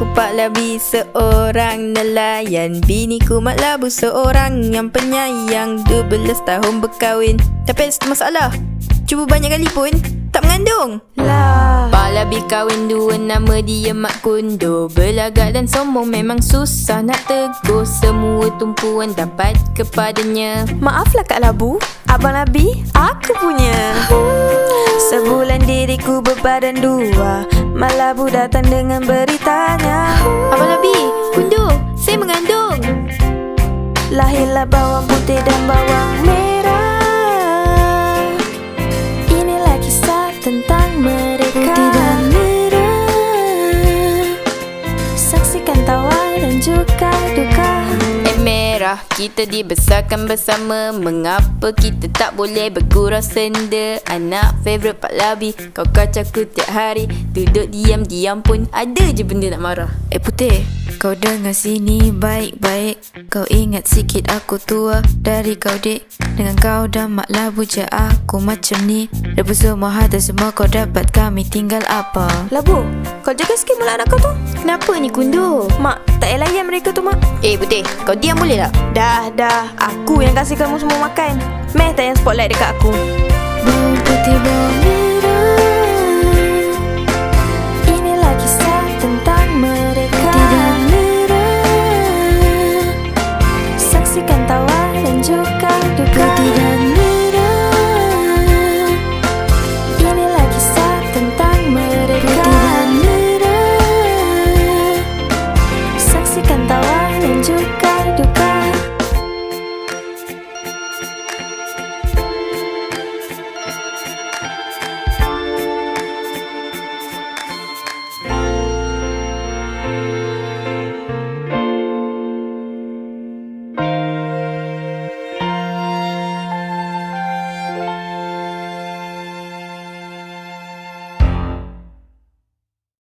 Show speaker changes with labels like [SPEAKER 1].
[SPEAKER 1] Aku Pak Labi, seorang nelayan. Biniku Mak Labu, seorang yang penyayang. 12 tahun berkahwin, tapi ada satu masalah. Cuba banyak kali pun tak mengandung. Pak Labi kahwin dua, nama dia Mak Kundo. Belagak dan sombong memang susah nak tegur. Semua tumpuan dapat kepadanya.
[SPEAKER 2] Maaflah Kak Labu, Abang Labi, aku punya. Sebulan diriku berbadan dua, Mak Labu datang dengan beritanya.
[SPEAKER 1] Abang Labi, Kundo, saya mengandung.
[SPEAKER 2] Lahirlah bawang putih dan bawang merah. Inilah kisah tentang mereka. Putih dan merah, saksikan tawa dan juga duka.
[SPEAKER 1] Merah, kita dibesarkan bersama. Mengapa kita tak boleh bergurau senda? Anak favourite Pak Labi, kau kacauku tiap hari. Duduk diam-diam pun ada je benda nak marah.
[SPEAKER 2] Putih, kau dengar sini baik-baik. Kau ingat sikit aku tua dari kau dek. Dengan kau dan Mak Labu je aku macam ni. Rebus semua harta semua kau dapat, kami tinggal apa? Labu, kau jaga sikit mulut anak kau tu.
[SPEAKER 1] Kenapa ni Kundo?
[SPEAKER 2] Mak, tak payah layan mereka tu Mak.
[SPEAKER 1] Putih, kau diam boleh tak?
[SPEAKER 2] Dah, aku yang kasih kamu semua makan. Meh tak yang spotlight dekat aku. Bawang putih bawang merah,